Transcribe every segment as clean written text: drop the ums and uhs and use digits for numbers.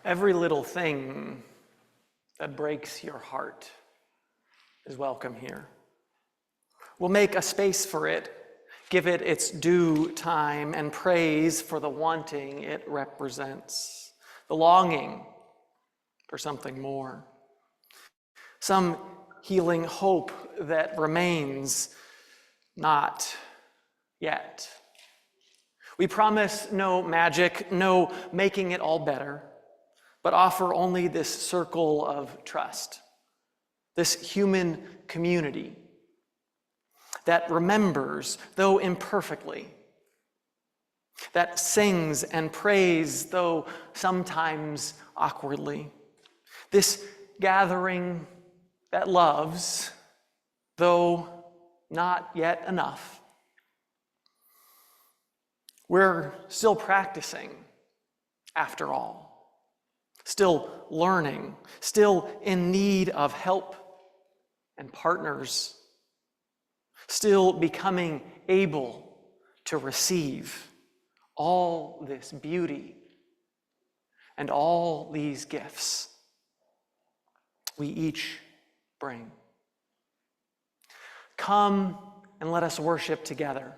Every little thing that breaks your heart is welcome here. We'll make a space for it, give it its due time, and praise for the wanting it represents, the longing for something more, some healing hope that remains not yet. We promise no magic, no making it all better, but offer only this circle of trust, this human community that remembers, though imperfectly, that sings and prays, though sometimes awkwardly, this gathering that loves, though not yet enough. We're still practicing, after all. Still learning, still in need of help and partners, still becoming able to receive all this beauty and all these gifts we each bring. Come and let us worship together.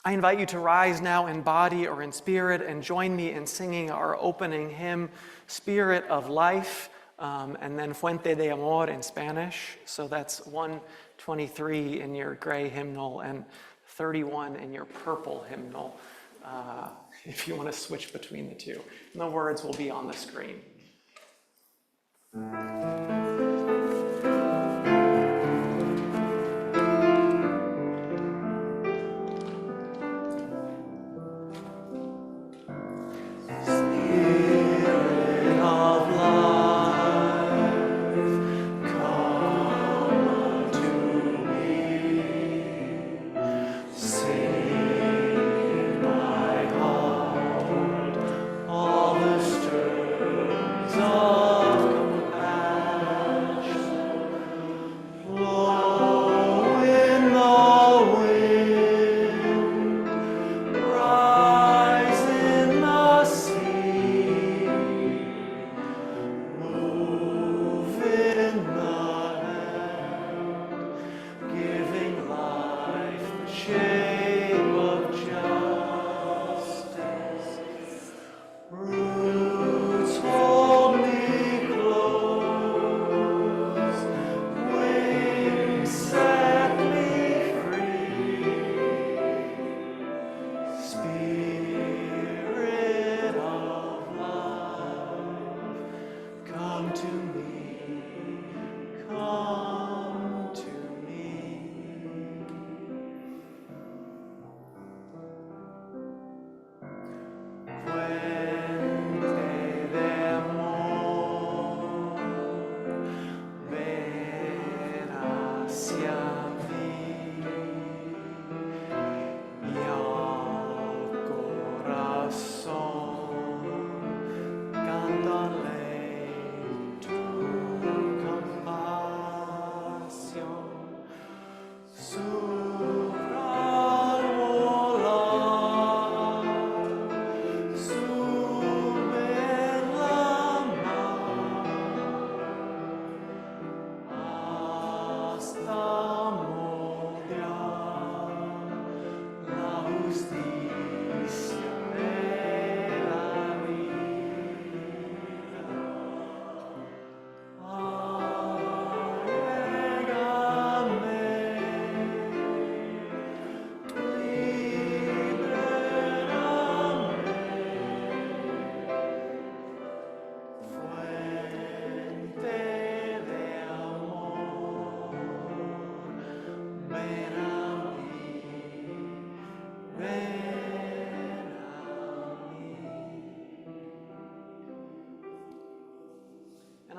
I invite you to rise now in body or in spirit and join me in singing our opening hymn, Spirit of Life, and then Fuente de Amor in Spanish. So that's 123 in your gray hymnal and 31 in your purple hymnal, if you want to switch between the two. And the words will be on the screen.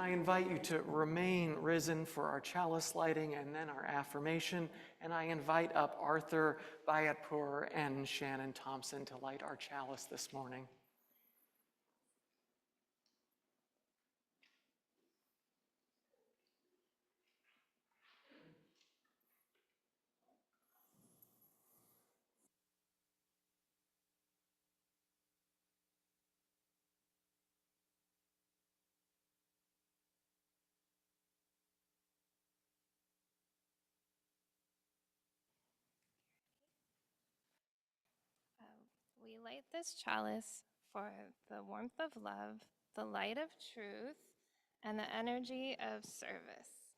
I invite you to remain risen for our chalice lighting and then our affirmation. And I invite up Arthur Bayatpur and Shannon Thompson to light our chalice this morning. We light this chalice for the warmth of love, the light of truth, and the energy of service.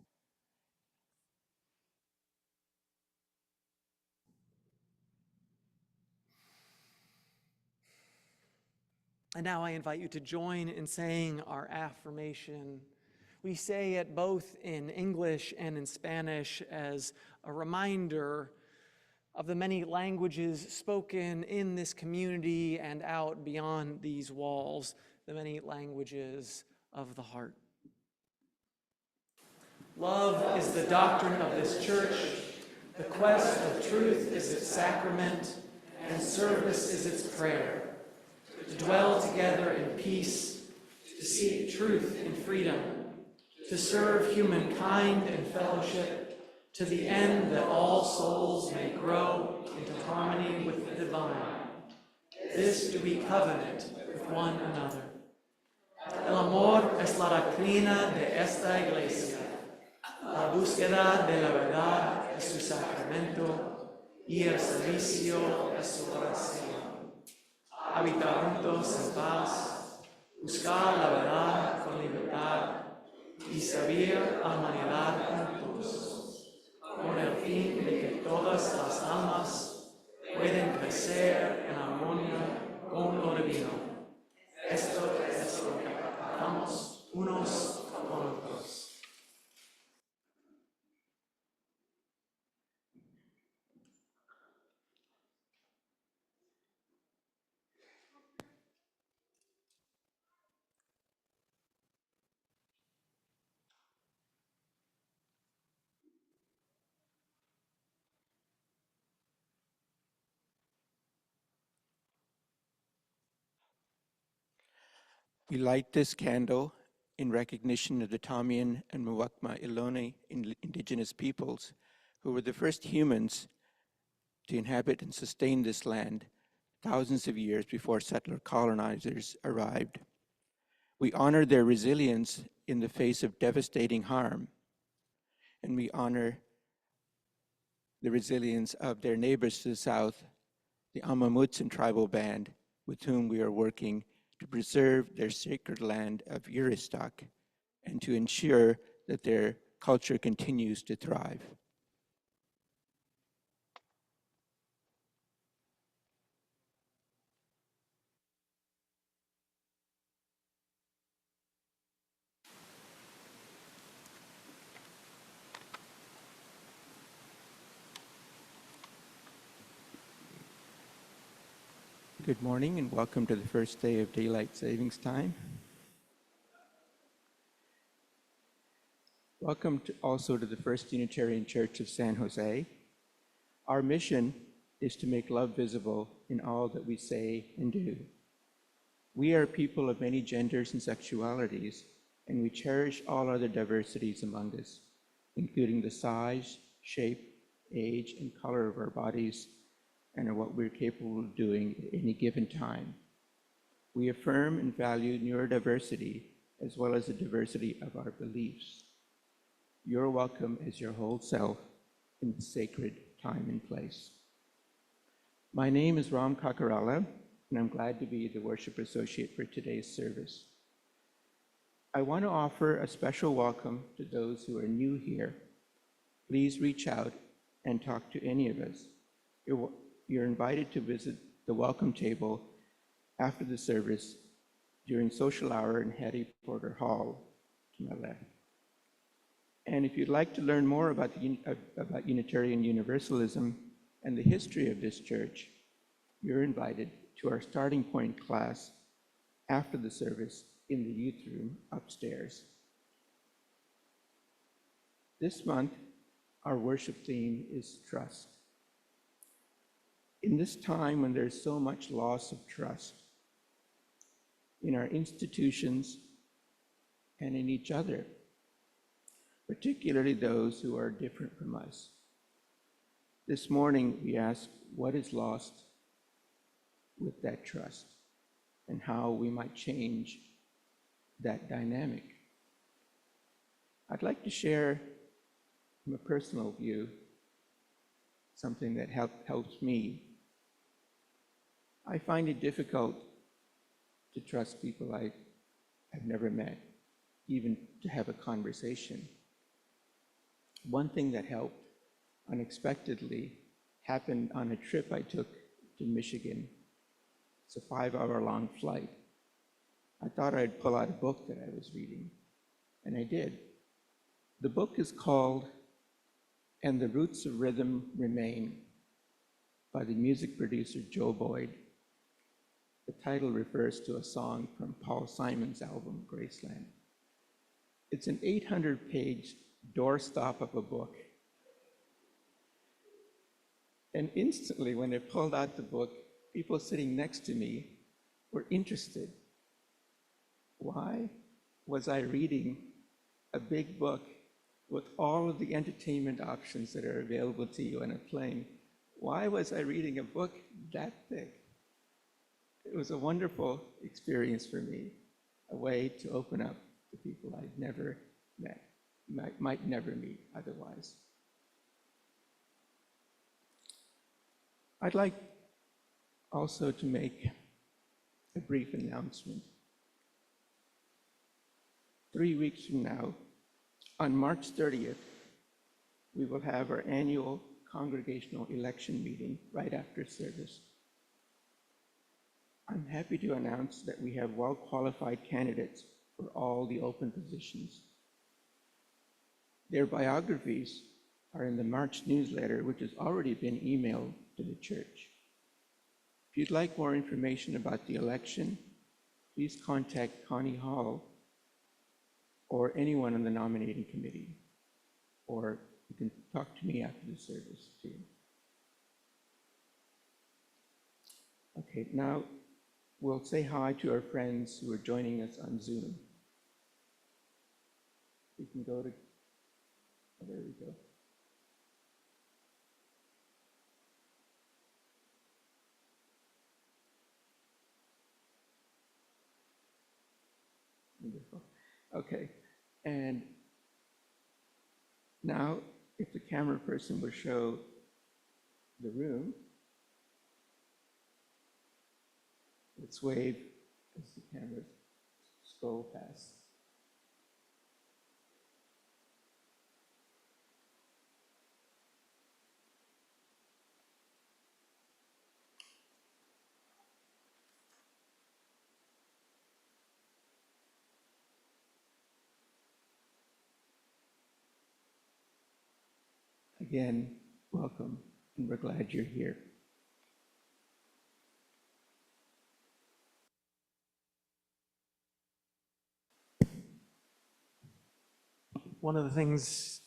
And now I invite you to join in saying our affirmation. We say it both in English and in Spanish as a reminder of the many languages spoken in this community and out beyond these walls, the many languages of the heart. Love is the doctrine of this church. The quest of truth is its sacrament, and service is its prayer. To dwell together in peace, to seek truth in freedom, to serve humankind in fellowship, to the end that all souls may grow into harmony with the divine. This do we covenant with one another. El amor es la doctrina de esta iglesia. La búsqueda de la verdad es su sacramento y el servicio es su oración. Habitar juntos en paz, buscar la verdad con libertad y servir a la humanidad juntos, con el fin de que todas las almas pueden crecer en armonía con lo divino. Esto es lo que practicamos unos con otros. We light this candle in recognition of the Tamian and Muwekma Ohlone indigenous peoples, who were the first humans to inhabit and sustain this land thousands of years before settler colonizers arrived. We honor their resilience in the face of devastating harm, and we honor the resilience of their neighbors to the south, the Amamutsan tribal band, with whom we are working to preserve their sacred land of Uristok and to ensure that their culture continues to thrive. Good morning and welcome to the first day of Daylight Savings Time. Welcome also to the First Unitarian Church of San Jose. Our mission is to make love visible in all that we say and do. We are people of many genders and sexualities, and we cherish all other diversities among us, including the size, shape, age, and color of our bodies, and of what we're capable of doing at any given time. We affirm and value neurodiversity as well as the diversity of our beliefs. You're welcome as your whole self in the sacred time and place. My name is Ram Kakarala, and I'm glad to be the worship associate for today's service. I want to offer a special welcome to those who are new here. Please reach out and talk to any of us. You're invited to visit the welcome table after the service during social hour in Hattie Porter Hall to my left. And if you'd like to learn more about Unitarian Universalism and the history of this church, you're invited to our starting point class after the service in the youth room upstairs. This month, our worship theme is trust. In this time when there's so much loss of trust in our institutions and in each other, particularly those who are different from us. This morning, we ask what is lost with that trust and how we might change that dynamic. I'd like to share from a personal view something that helps me. I find it difficult to trust people I have never met, even to have a conversation. One thing that helped unexpectedly happened on a trip I took to Michigan. It's a 5-hour-long flight. I thought I'd pull out a book that I was reading, and I did. The book is called "And the Roots of Rhythm Remain" by the music producer Joe Boyd. The title refers to a song from Paul Simon's album, Graceland. It's an 800-page doorstop of a book. And instantly, when I pulled out the book, people sitting next to me were interested. Why was I reading a big book with all of the entertainment options that are available to you on a plane? Why was I reading a book that thick? It was a wonderful experience for me, a way to open up to people I'd never met, might never meet otherwise. I'd like also to make a brief announcement. 3 weeks from now, on March 30th, we will have our annual congregational election meeting right after service. I'm happy to announce that we have well-qualified candidates for all the open positions. Their biographies are in the March newsletter, which has already been emailed to the church. If you'd like more information about the election, please contact Connie Hall or anyone on the nominating committee, or you can talk to me after the service too. Okay, now we'll say hi to our friends who are joining us on Zoom. We can go to, oh, there we go. Wonderful. Okay, and now if the camera person will show the room, let's wave as the cameras scroll past. Again, welcome, and we're glad you're here. One of the things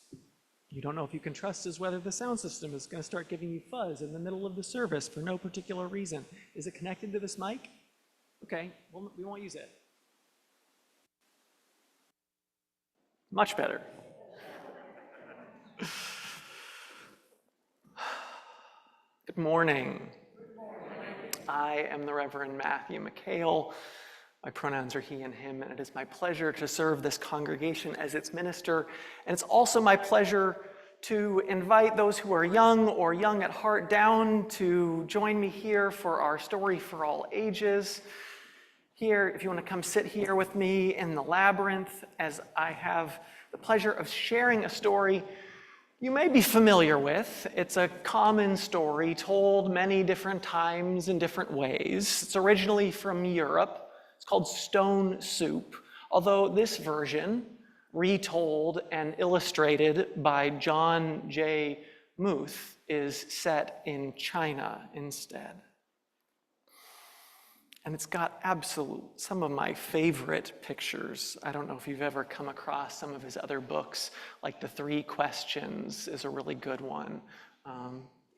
you don't know if you can trust is whether the sound system is going to start giving you fuzz in the middle of the service for no particular reason. Is it connected to this mic? Okay, well, we won't use it. Much better. Good morning. I am the Reverend Matthew McHale. My pronouns are he and him, and it is my pleasure to serve this congregation as its minister. And it's also my pleasure to invite those who are young or young at heart down to join me here for our Story for All Ages. Here, if you want to come sit here with me in the labyrinth, as I have the pleasure of sharing a story you may be familiar with. It's a common story told many different times in different ways. It's originally from Europe. It's called Stone Soup, although this version, retold and illustrated by John J. Muth, is set in China instead. And it's got some of my favorite pictures. I don't know if you've ever come across some of his other books, like The 3 Questions is a really good one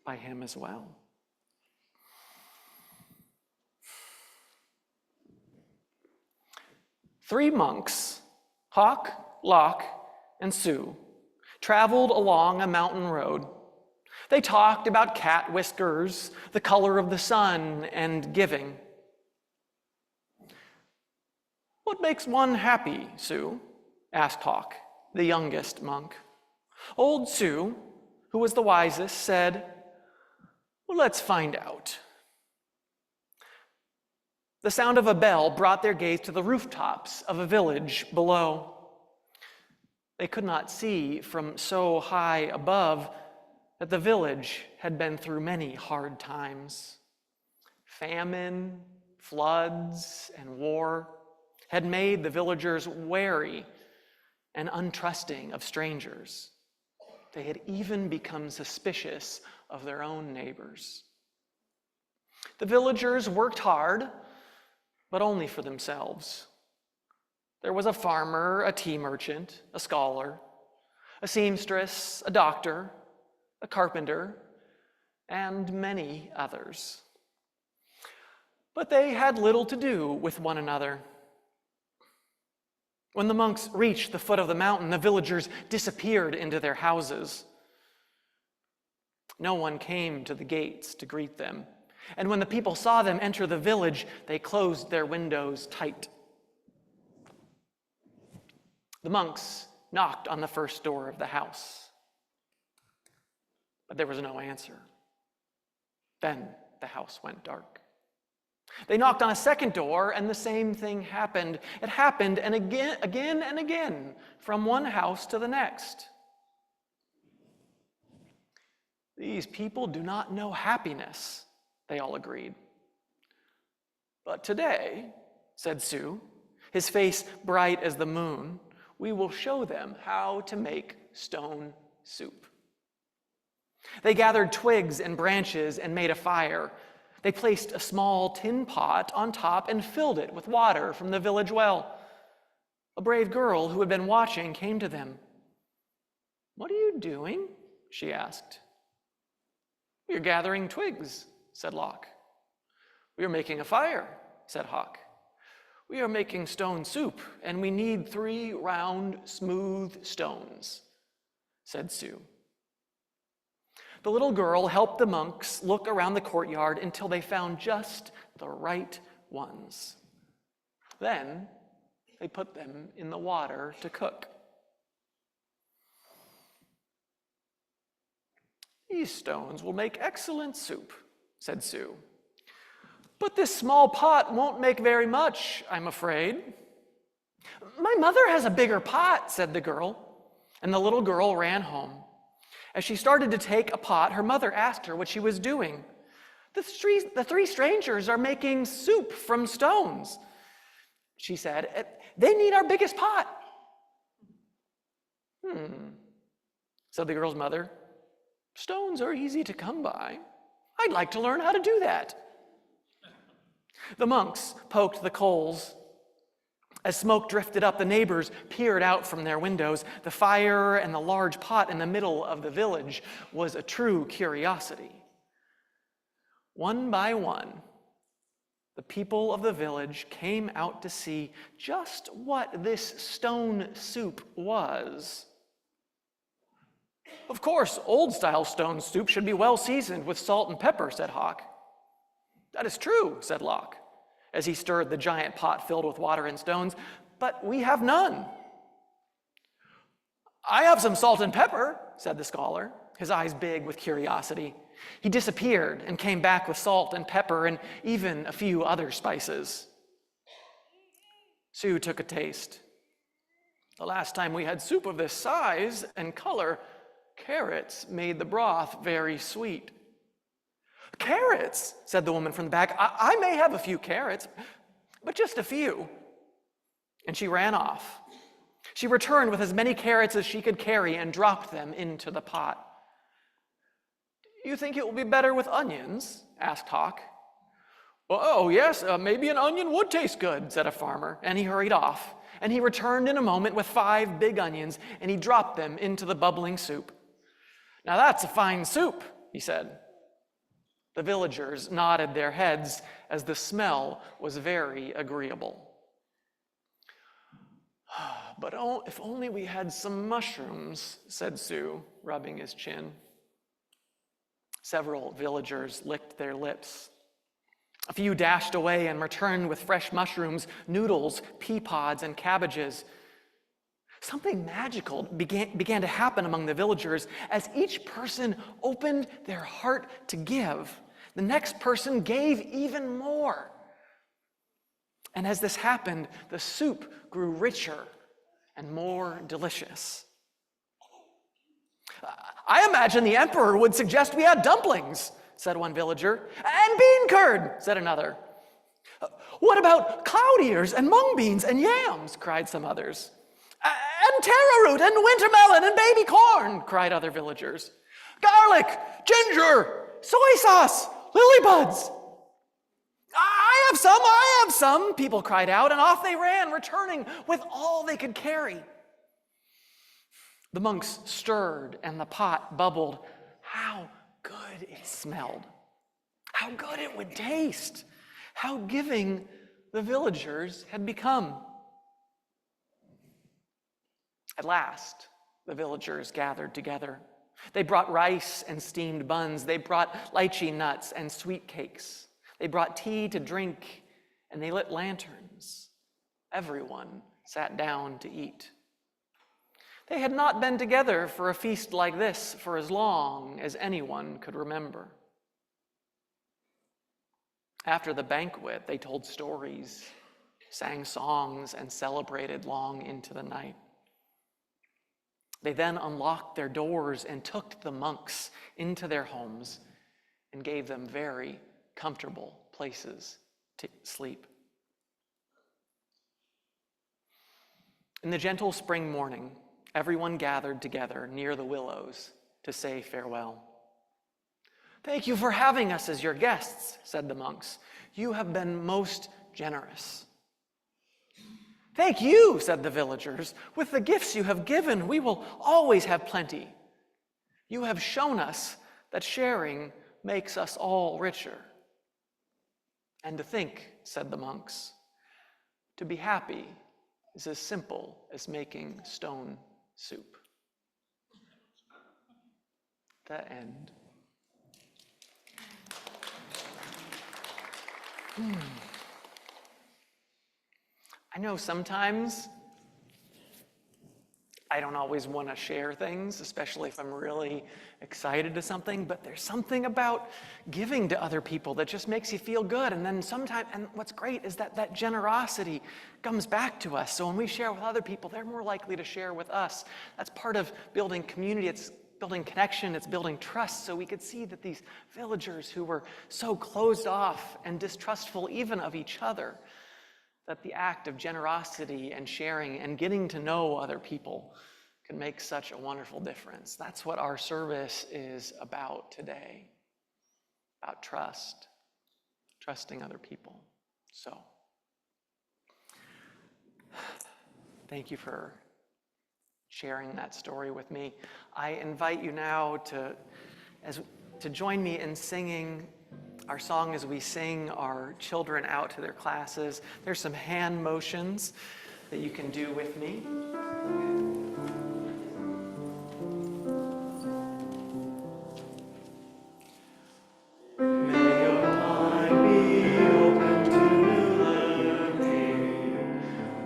by him as well. Three monks, Hawk, Lock, and Sue, traveled along a mountain road. They talked about cat whiskers, the color of the sun, and giving. "What makes one happy, Sue?" asked Hawk, the youngest monk. Old Sue, who was the wisest, said, "Well, let's find out." The sound of a bell brought their gaze to the rooftops of a village below. They could not see from so high above that the village had been through many hard times. Famine, floods, and war had made the villagers wary and untrusting of strangers. They had even become suspicious of their own neighbors. The villagers worked hard, but only for themselves. There was a farmer, a tea merchant, a scholar, a seamstress, a doctor, a carpenter, and many others. But they had little to do with one another. When the monks reached the foot of the mountain, the villagers disappeared into their houses. No one came to the gates to greet them, and when the people saw them enter the village, they closed their windows tight. The monks knocked on the first door of the house, but there was no answer. Then the house went dark. They knocked on a second door, and the same thing happened. It happened and again and again, from one house to the next. These people do not know happiness, they all agreed. But today, said Sue, his face bright as the moon, we will show them how to make stone soup. They gathered twigs and branches and made a fire. They placed a small tin pot on top and filled it with water from the village well. A brave girl who had been watching came to them. "What are you doing?" she asked. "We are gathering twigs," said Locke. "We are making a fire," said Hawk. "We are making stone soup, and we need 3 round, smooth stones," said Sue. The little girl helped the monks look around the courtyard until they found just the right ones. Then they put them in the water to cook. "These stones will make excellent soup," said Sue. "But this small pot won't make very much, I'm afraid." "My mother has a bigger pot," said the girl, and the little girl ran home. As she started to take a pot, her mother asked her what she was doing. The three strangers are making soup from stones," she said. "They need our biggest pot." Said the girl's mother. "Stones are easy to come by. I'd like to learn how to do that." The monks poked the coals. As smoke drifted up, the neighbors peered out from their windows. The fire and the large pot in the middle of the village was a true curiosity. One by one, the people of the village came out to see just what this stone soup was. "Of course, old-style stone soup should be well seasoned with salt and pepper," said Hawk. "That is true," said Locke, as he stirred the giant pot filled with water and stones, "but we have none." "I have some salt and pepper," said the scholar, his eyes big with curiosity. He disappeared and came back with salt and pepper and even a few other spices. Sue took a taste. "The last time we had soup of this size and color, carrots made the broth very sweet." "Carrots," said the woman from the back. I may have a few carrots, but just a few." And she ran off. She returned with as many carrots as she could carry and dropped them into the pot. "You think it will be better with onions?" asked Hawk. "Oh, yes, maybe an onion would taste good," said a farmer, and he hurried off. And he returned in a moment with 5 big onions, and he dropped them into the bubbling soup. "Now that's a fine soup," he said. The villagers nodded their heads as the smell was very agreeable. "But if only we had some mushrooms," said Sue, rubbing his chin. Several villagers licked their lips. A few dashed away and returned with fresh mushrooms, noodles, pea pods, and cabbages. Something magical began to happen among the villagers as each person opened their heart to give. The next person gave even more. And as this happened, the soup grew richer and more delicious. "I imagine the emperor would suggest we add dumplings," said one villager. "And bean curd," said another. "What about cloud ears and mung beans and yams?" cried some others. "And taro root and winter melon and baby corn," cried other villagers. "Garlic, ginger, soy sauce, lily buds." I have some," people cried out, and off they ran, returning with all they could carry. The monks stirred, and the pot bubbled. How good it smelled. How good it would taste. How giving the villagers had become. At last, the villagers gathered together. They brought rice and steamed buns. They brought lychee nuts and sweet cakes. They brought tea to drink, and they lit lanterns. Everyone sat down to eat. They had not been together for a feast like this for as long as anyone could remember. After the banquet, they told stories, sang songs, and celebrated long into the night. They then unlocked their doors and took the monks into their homes and gave them very comfortable places to sleep. In the gentle spring morning, everyone gathered together near the willows to say farewell. "Thank you for having us as your guests," said the monks. "You have been most generous." "Thank you," said the villagers. "With the gifts you have given, we will always have plenty. You have shown us that sharing makes us all richer." "And to think," said the monks, "to be happy is as simple as making stone soup." The end. I know sometimes I don't always want to share things, especially if I'm really excited to something, but there's something about giving to other people that just makes you feel good. And then sometimes, and what's great is that that generosity comes back to us. So when we share with other people, they're more likely to share with us. That's part of building community. It's building connection. It's building trust. So we could see that these villagers who were so closed off and distrustful even of each other, that the act of generosity and sharing and getting to know other people can make such a wonderful difference. That's what our service is about today, about trust, trusting other people. So, thank you for sharing that story with me. I invite you now to join me in singing our song as we sing our children out to their classes. There's some hand motions that you can do with me. May your mind be open to learning.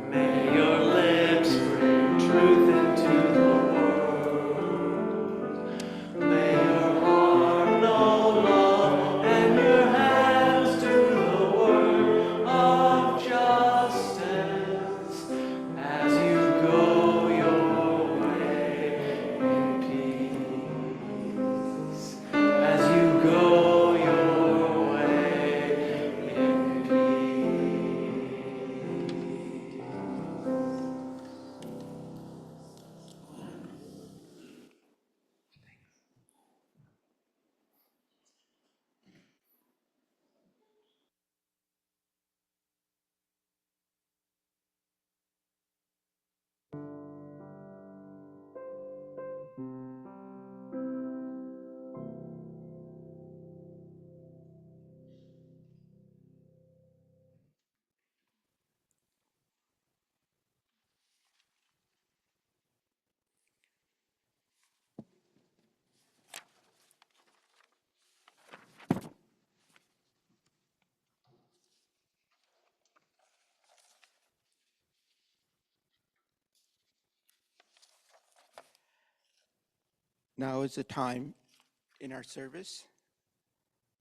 May your lips bring truth into the world. May your heart know love and your hands do the work of justice as you go your way in peace. As you go your way in peace. Now is the time in our service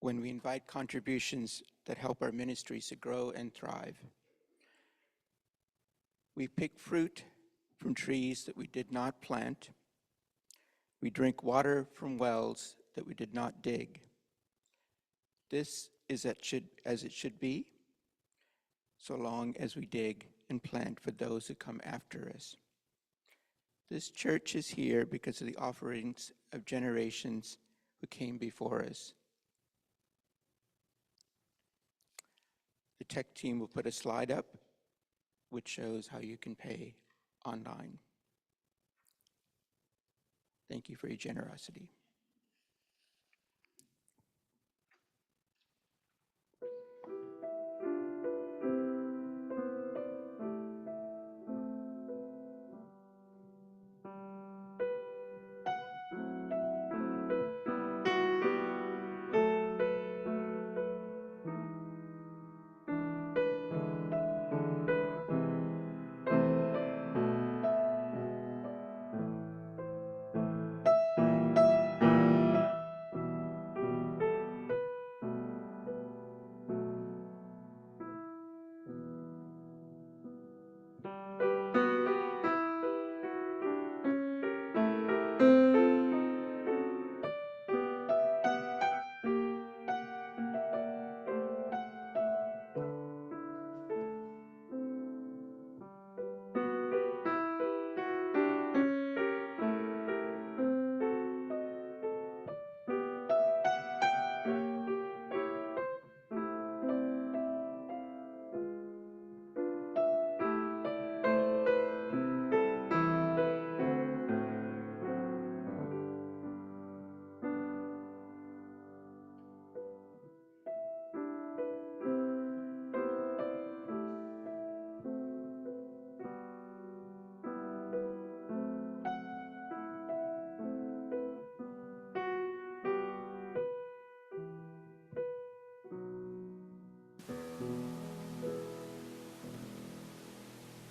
when we invite contributions that help our ministries to grow and thrive. We pick fruit from trees that we did not plant. We drink water from wells that we did not dig. This is as it should be, so long as we dig and plant for those who come after us. This church is here because of the offerings of generations who came before us. The tech team will put a slide up which shows how you can pay online. Thank you for your generosity.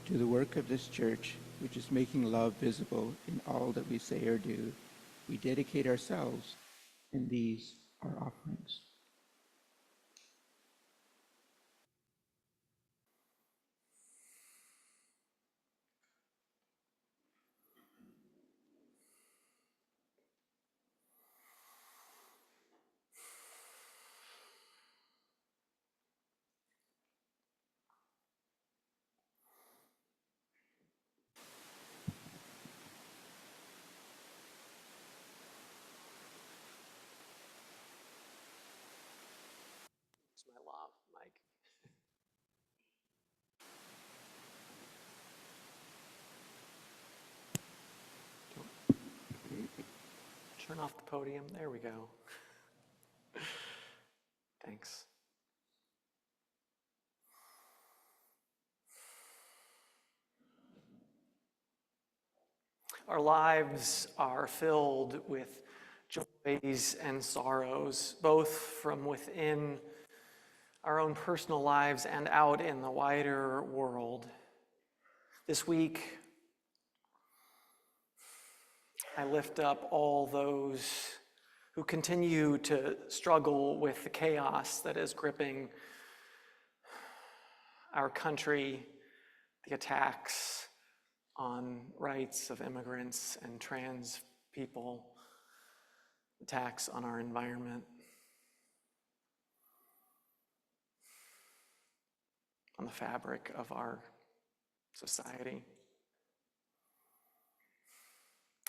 To the work of this church, which is making love visible in all that we say or do, we dedicate ourselves, and these are offerings. It's my lav mic. Turn off the podium. There we go. Thanks. Our lives are filled with joys and sorrows, both from within our own personal lives and out in the wider world. This week, I lift up all those who continue to struggle with the chaos that is gripping our country, the attacks on rights of immigrants and trans people, attacks on our environment, on the fabric of our society.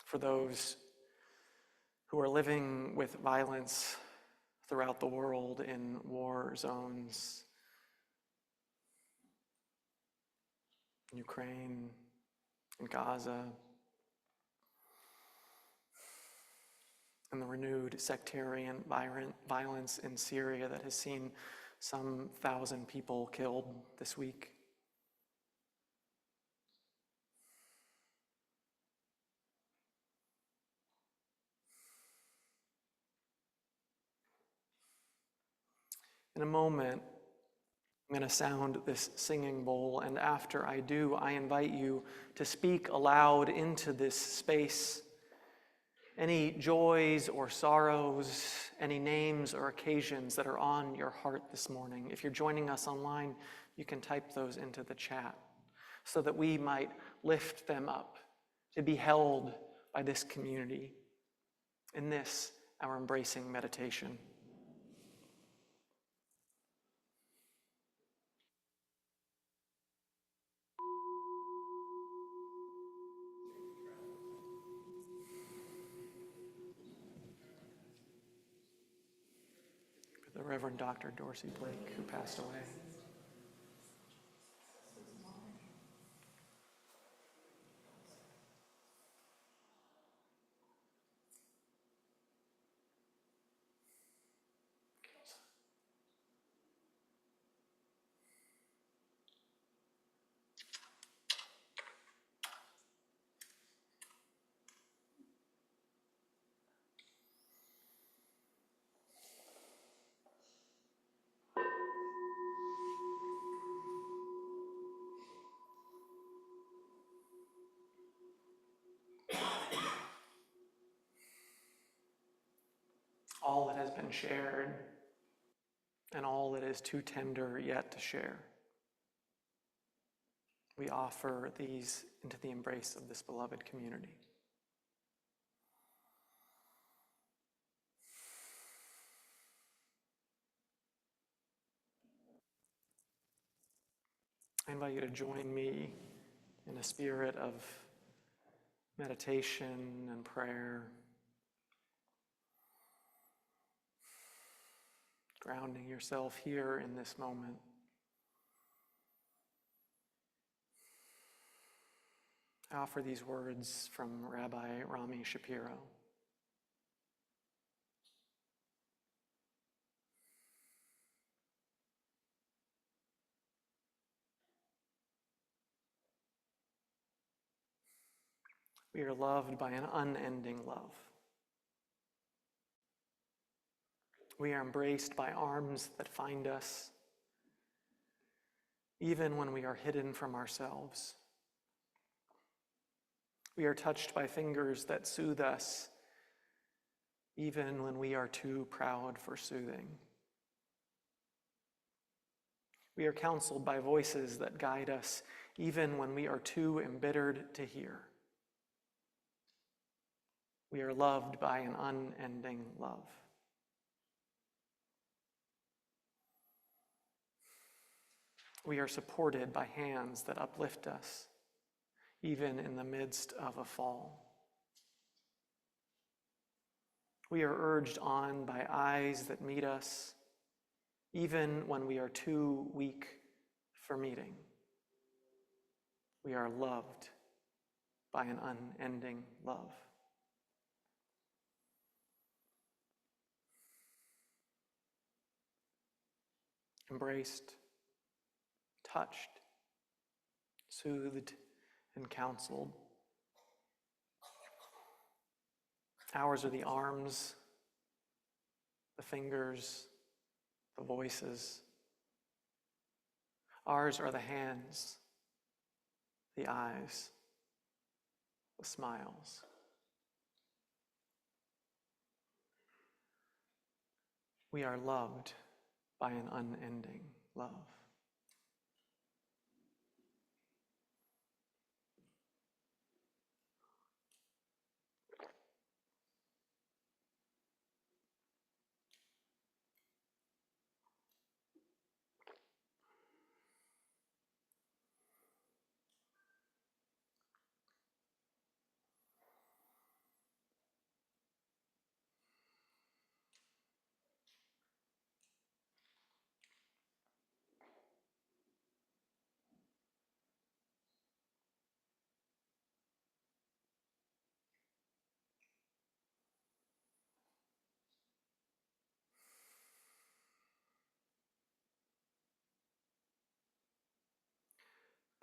For those who are living with violence throughout the world in war zones, in Ukraine, in Gaza, and the renewed sectarian violence in Syria that has seen some 1,000 people killed this week. In a moment, I'm going to sound this singing bowl, and after I do, I invite you to speak aloud into this space. Any joys or sorrows, any names or occasions that are on your heart this morning. If you're joining us online, you can type those into the chat. so that we might lift them up, to be held by this community in this, our embracing meditation. The Reverend Dr. Dorsey Blake, who passed away. All that has been shared and all that is too tender yet to share, we offer these into the embrace of this beloved community. I invite you to join me in a spirit of meditation and prayer, grounding yourself here in this moment. I offer these words from Rabbi Rami Shapiro. We are loved by an unending love. We are embraced by arms that find us, even when we are hidden from ourselves. We are touched by fingers that soothe us, even when we are too proud for soothing. We are counseled by voices that guide us, even when we are too embittered to hear. We are loved by an unending love. We are supported by hands that uplift us, even in the midst of a fall. We are urged on by eyes that meet us, even when we are too weak for meeting. We are loved by an unending love. Embraced, touched, soothed, and counseled. Ours are the arms, the fingers, the voices. Ours are the hands, the eyes, the smiles. We are loved by an unending love.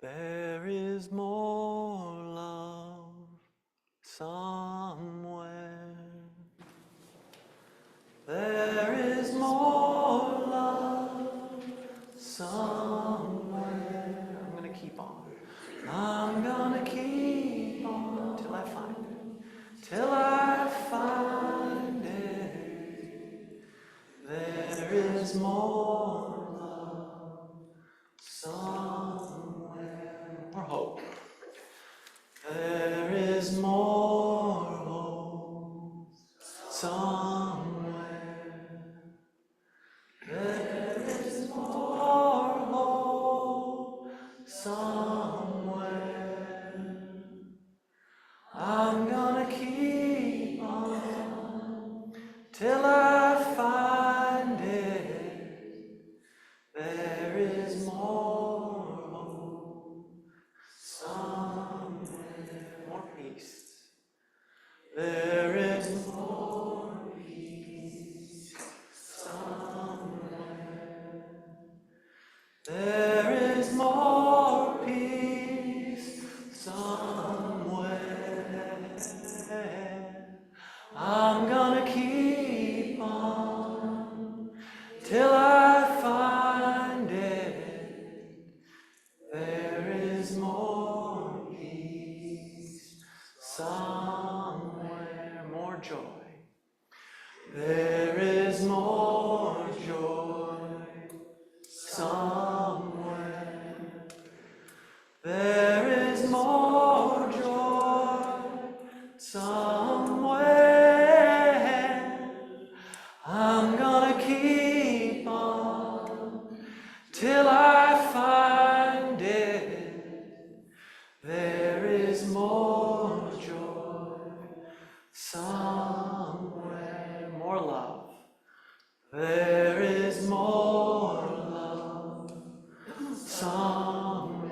There is more love somewhere. There is more love somewhere. I'm going to keep on. I'm going to keep on till I find it. Till I find it. There is more love somewhere. We're hoping. somewhere. I'm gonna keep on till I find it. There is more hope somewhere. More peace. There is more peace somewhere. There is more peace somewhere. I'm gonna keep on till I find it. There is more peace somewhere. More joy. There is more joy somewhere. There is more joy somewhere. I'm gonna keep on till I find it. There is more joy somewhere. More love. There is more love somewhere.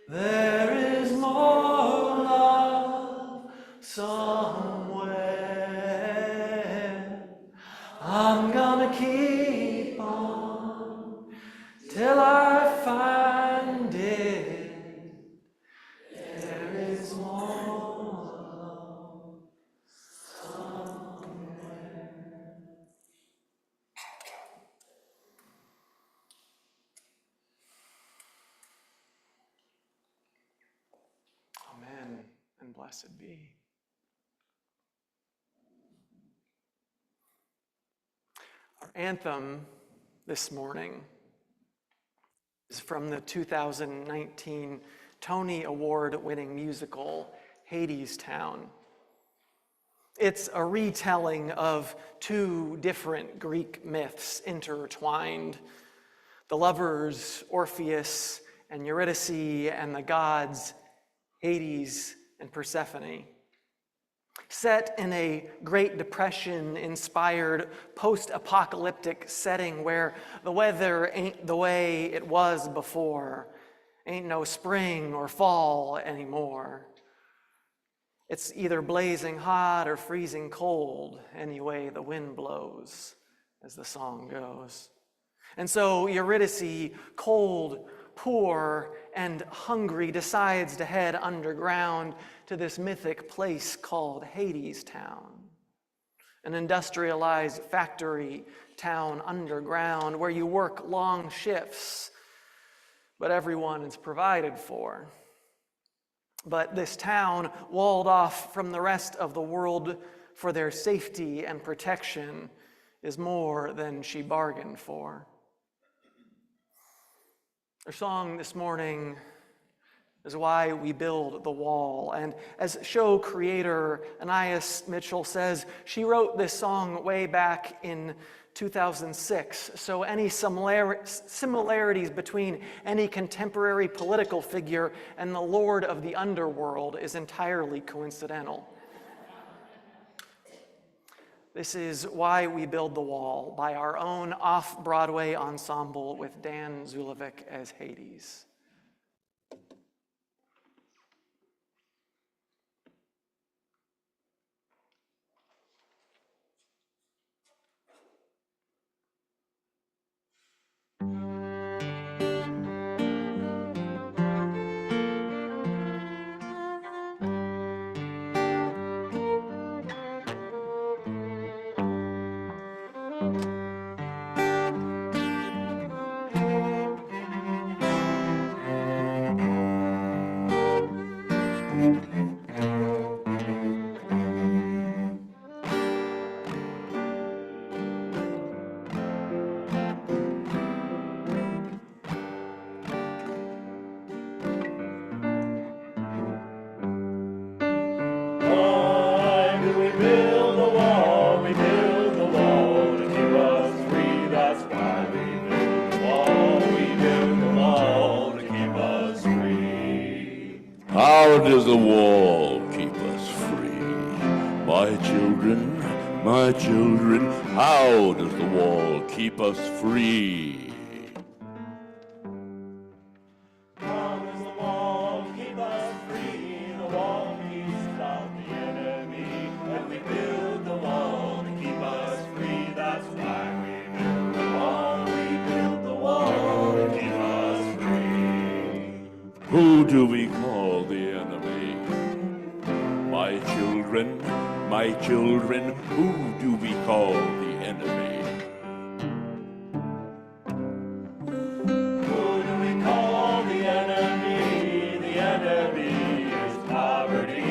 There is more love somewhere. I'm gonna keep on till I find it. There is more love somewhere. Amen, and blessed be. Our anthem this morning is from the 2019 Tony Award-winning musical, Hadestown. It's a retelling of two different Greek myths intertwined: the lovers Orpheus and Eurydice, and the gods Hades and Persephone. Set in a Great Depression-inspired post-apocalyptic setting where the weather ain't the way it was before, ain't no spring or fall anymore. It's either blazing hot or freezing cold, any way the wind blows, as the song goes. And so Eurydice, cold, poor, and hungry, decides to head underground to this mythic place called Hadestown, an industrialized factory town underground where you work long shifts, but everyone is provided for. But this town, walled off from the rest of the world for their safety and protection, is more than she bargained for. Our song this morning is Why We Build the Wall. And as show creator Anais Mitchell says, she wrote this song way back in 2006. So any similarities between any contemporary political figure and the Lord of the Underworld is entirely coincidental. This is Why We Build the Wall by our own off-Broadway ensemble with Dan Zulovic as Hades. does the wall keep us free? My children, how does the wall keep us free? How does the wall keep us free? The wall keeps out the enemy. And we build the wall to keep us free. That's why we build the wall. We build the wall to keep us free. Who do we call the enemy? My children, who do we call the enemy? Who do we call the enemy? The enemy is poverty.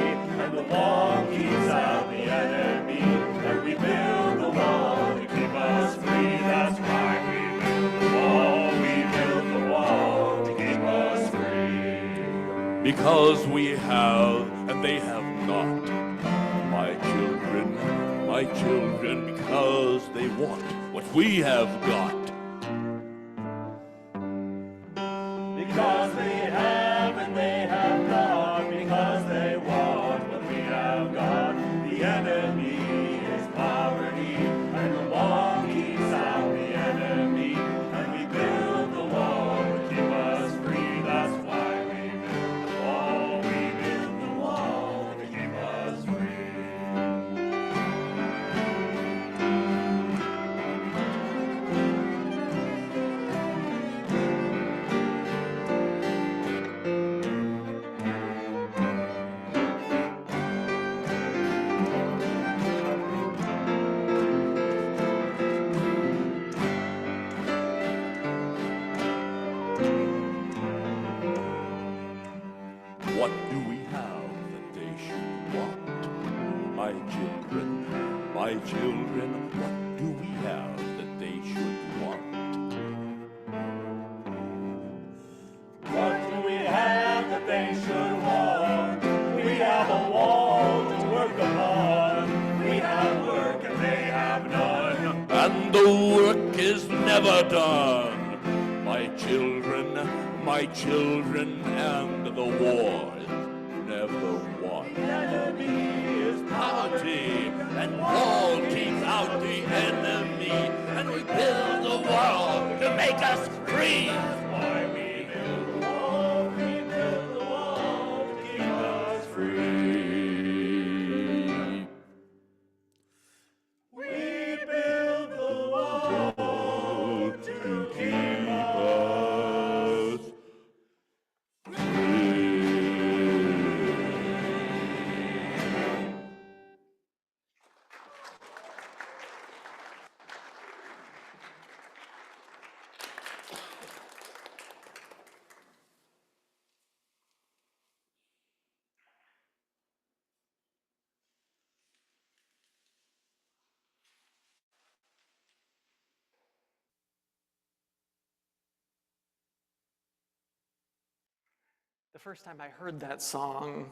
And the wall keeps out the enemy. And we build the wall to keep us free. That's why we build the wall. We build the wall to keep us free. Because we have and they have not. My children, because they want what we have got. Because we have and they have not. Because they want what we have got. The enemy is poverty. And the wall keeps out the enemy. And we build the wall to keep us free. That's why we build the wall. We build the wall to keep us free. What do we have that they should want? My children, what do we have that they should want? What do we have that they should want? We have a wall to work upon. We have work and they have none. And the work is never done. My children, and the war is never won. The enemy is Poverty and wall keeps out the enemy, and we build a wall to make us free. why we build the wall. We build the wall to keep us free. We build the wall to keep us The first time I heard that song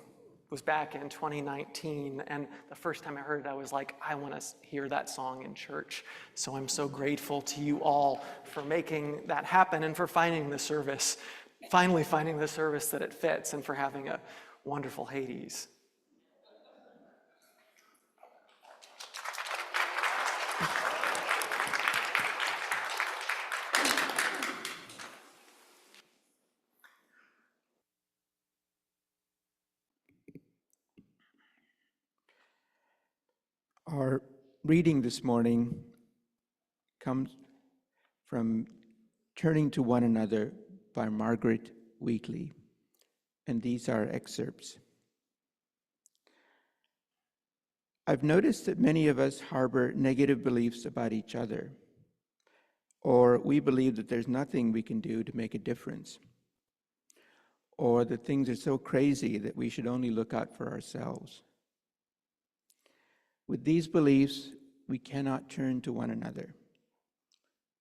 was back in 2019, and the first time I heard it, I was like, I want to hear that song in church. So I'm so grateful to you all for making that happen and for finding the service, finally finding the service that it fits, and for having a wonderful Hades. Our reading this morning comes from Turning to One Another by Margaret Weekly, and these are excerpts. I've noticed that many of us harbor negative beliefs about each other, or we believe that there's nothing we can do to make a difference, or that things are so crazy that we should only look out for ourselves. With these beliefs, we cannot turn to one another.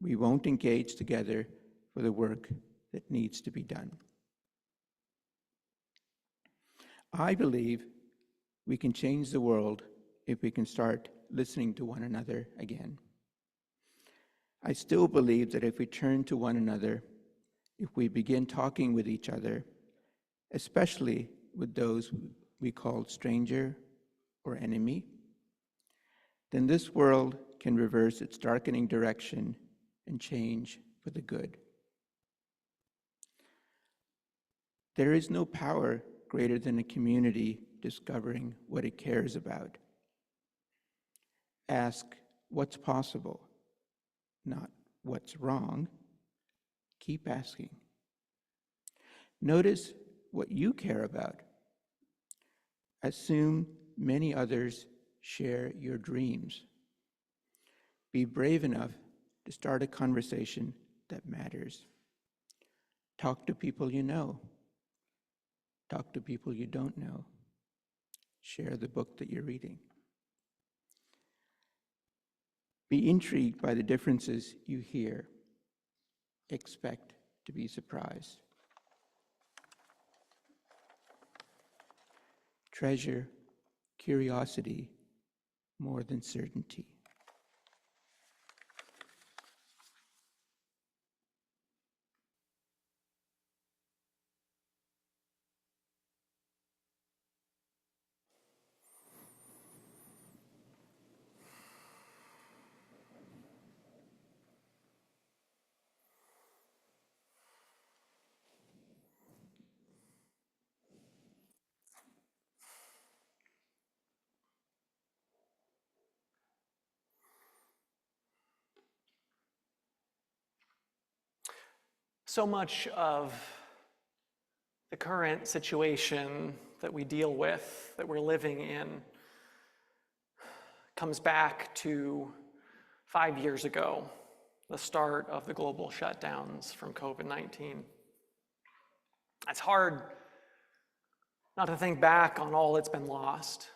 We won't engage together for the work that needs to be done. I believe we can change the world if we can start listening to one another again. I still believe that if we turn to one another, if we begin talking with each other, especially with those we call stranger or enemy, then this world can reverse its darkening direction and change for the good. There is no power greater than a community discovering what it cares about. Ask what's possible, not what's wrong. Keep asking. Notice what you care about. Assume many others share your dreams. Be brave enough to start a conversation that matters. Talk to people you know. Talk to people you don't know. Share the book that you're reading. Be intrigued by the differences you hear. Expect to be surprised. Treasure curiosity more than certainty. So much of the current situation that we deal with, that we're living in, comes back to 5 years ago, the start of the global shutdowns from COVID-19. It's hard not to think back on all that's been lost.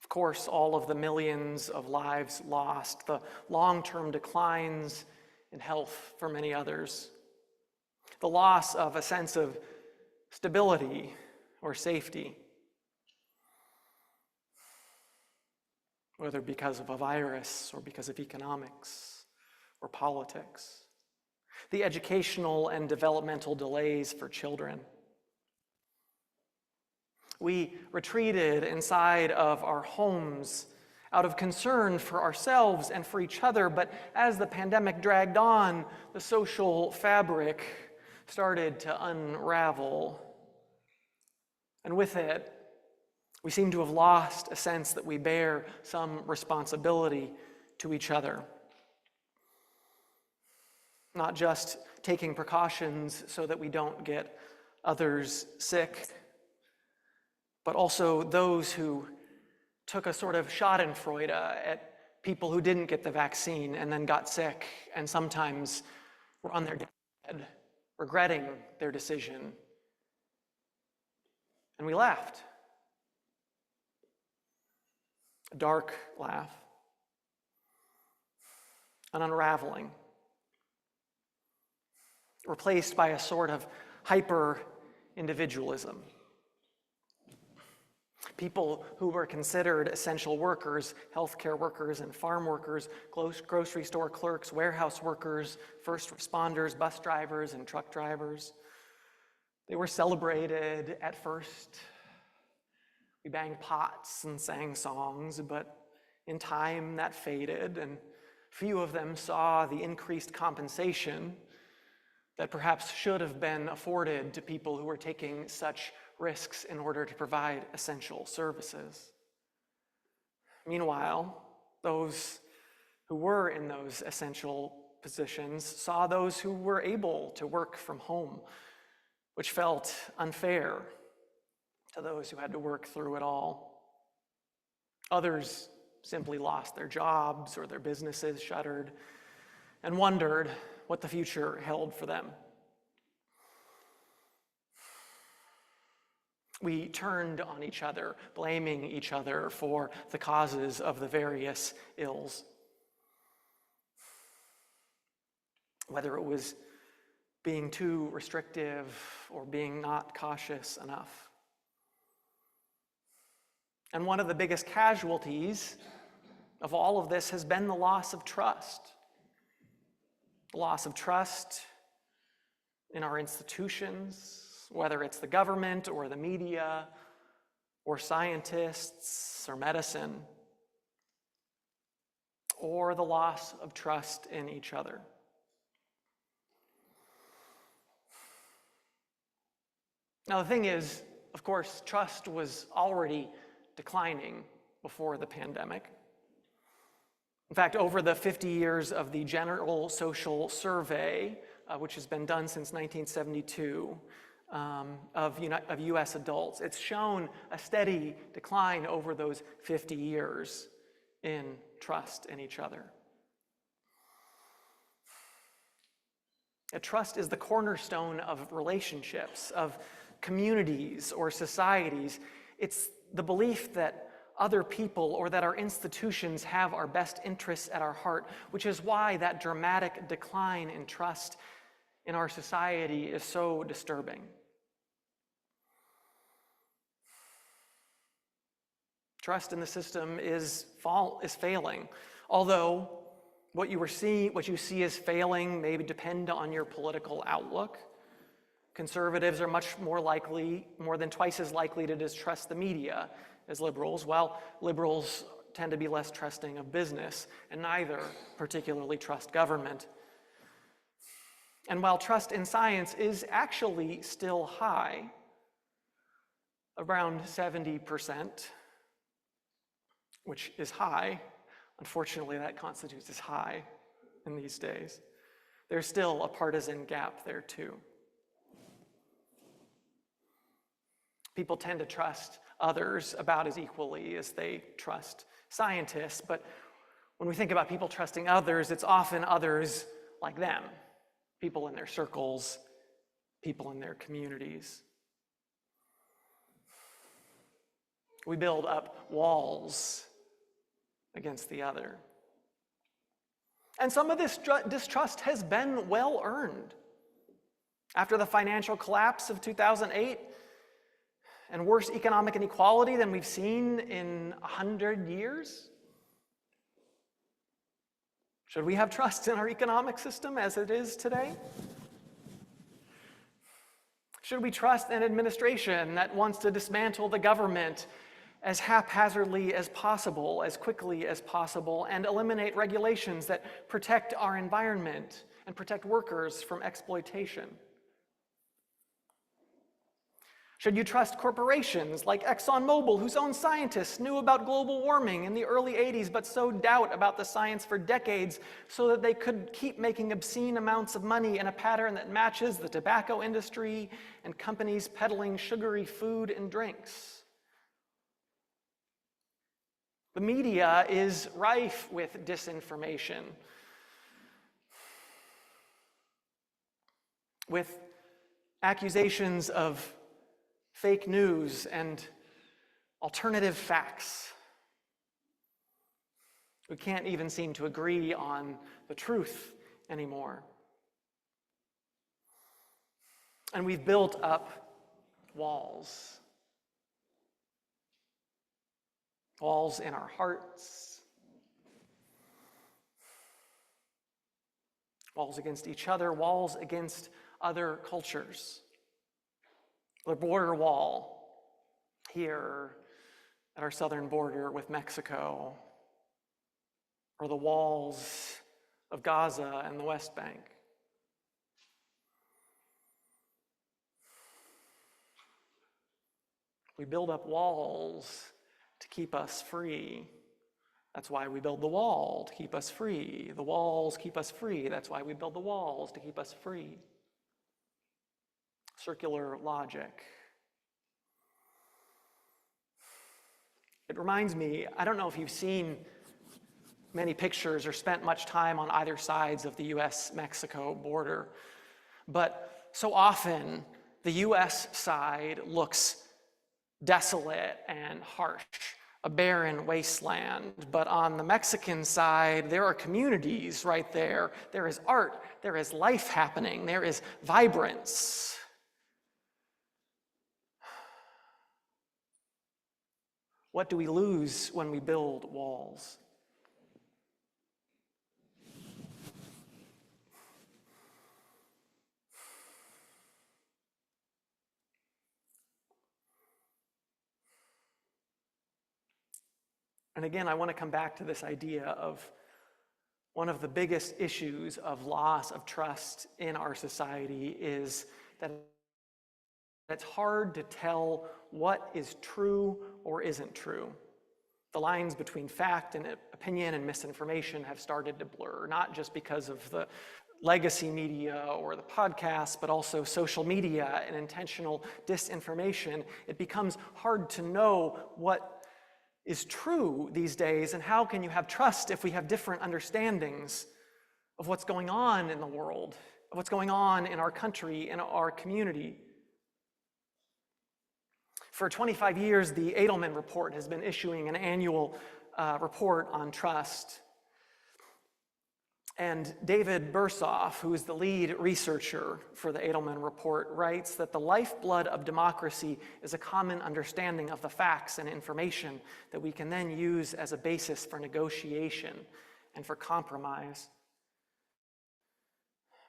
Of course, all of the millions of lives lost, the long-term declines in health for many others, the loss of a sense of stability or safety, whether because of a virus or because of economics or politics, the educational and developmental delays for children. We retreated inside of our homes out of concern for ourselves and for each other, but as the pandemic dragged on, the social fabric started to unravel. And with it, we seem to have lost a sense that we bear some responsibility to each other. Not just taking precautions so that we don't get others sick, but also those who took a sort of schadenfreude at people who didn't get the vaccine and then got sick and sometimes were on their deathbed, regretting their decision. And we laughed. A dark laugh. An unraveling. Replaced by a sort of hyper-individualism. People who were considered essential workers, healthcare workers and farm workers, grocery store clerks, warehouse workers, first responders, bus drivers and truck drivers. They were celebrated at first. We banged pots and sang songs, but in time that faded, and few of them saw the increased compensation that perhaps should have been afforded to people who were taking such risks in order to provide essential services. Meanwhile, those who were in those essential positions saw those who were able to work from home, which felt unfair to those who had to work through it all. Others simply lost their jobs or their businesses shuttered and wondered what the future held for them. We turned on each other, blaming each other for the causes of the various ills. Whether it was being too restrictive or being not cautious enough. And one of the biggest casualties of all of this has been the loss of trust. The loss of trust in our institutions, whether it's the government or the media or scientists or medicine, or the loss of trust in each other. Now, the thing is, of course, trust was already declining before the pandemic. In fact, over the 50 years of the General Social Survey, which has been done since 1972, of US adults, it's shown a steady decline over those 50 years in trust in each other. Trust is the cornerstone of relationships, of communities or societies. It's the belief that other people or that our institutions have our best interests at our heart, which is why that dramatic decline in trust in our society is so disturbing. Trust in the system is failing, although what you see as failing may depend on your political outlook. Conservatives are more than twice as likely to distrust the media as liberals, while liberals tend to be less trusting of business, and neither particularly trust government. And while trust in science is actually still high, around 70%, which is high, unfortunately that constitutes as high in these days, there's still a partisan gap there too. People tend to trust others about as equally as they trust scientists, but when we think about people trusting others, it's often others like them, people in their circles, people in their communities. We build up walls against the other. And some of this distrust has been well earned. After the financial collapse of 2008, and worse economic inequality than we've seen in 100 years? Should we have trust in our economic system as it is today? Should we trust an administration that wants to dismantle the government as haphazardly as possible, as quickly as possible, and eliminate regulations that protect our environment and protect workers from exploitation? Should you trust corporations like ExxonMobil, whose own scientists knew about global warming in the early 80s but sowed doubt about the science for decades so that they could keep making obscene amounts of money in a pattern that matches the tobacco industry and companies peddling sugary food and drinks? The media is rife with disinformation, with accusations of fake news and alternative facts. We can't even seem to agree on the truth anymore. And we've built up walls. Walls in our hearts. Walls against each other, walls against other cultures. The border wall here at our southern border with Mexico, or the walls of Gaza and the West Bank. We build up walls to keep us free. That's why we build the wall, to keep us free. The walls keep us free. That's why we build the walls, to keep us free. Circular logic. It reminds me, I don't know if you've seen many pictures or spent much time on either sides of the US-Mexico border, but so often the US side looks desolate and harsh, a barren wasteland. But on the Mexican side, there are communities right there. There is art, there is life happening, there is vibrance. What do we lose when we build walls? And again, I want to come back to this idea of one of the biggest issues of loss of trust in our society is that it's hard to tell what is true or isn't true. The lines between fact and opinion and misinformation have started to blur, not just because of the legacy media or the podcasts, but also social media and intentional disinformation. It becomes hard to know what is true these days, and how can you have trust if we have different understandings of what's going on in the world, of what's going on in our country, in our community. For 25 years, the Edelman Report has been issuing an annual report on trust. And David Bursoff, who is the lead researcher for the Edelman Report, writes that the lifeblood of democracy is a common understanding of the facts and information that we can then use as a basis for negotiation and for compromise.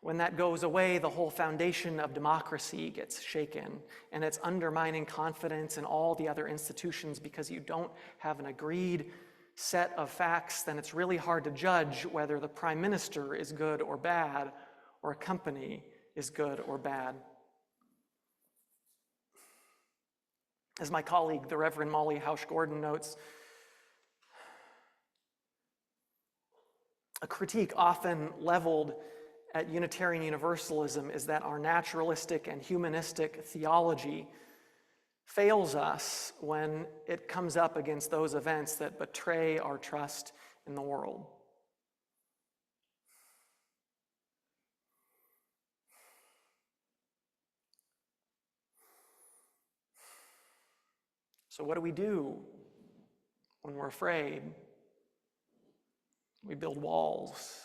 When that goes away, the whole foundation of democracy gets shaken, and it's undermining confidence in all the other institutions because you don't have an agreed set of facts. Then it's really hard to judge whether the prime minister is good or bad, or a company is good or bad. As my colleague, the Reverend Molly Hausch-Gordon, notes, a critique often leveled at Unitarian Universalism is that our naturalistic and humanistic theology fails us when it comes up against those events that betray our trust in the world. So what do we do when we're afraid? We build walls.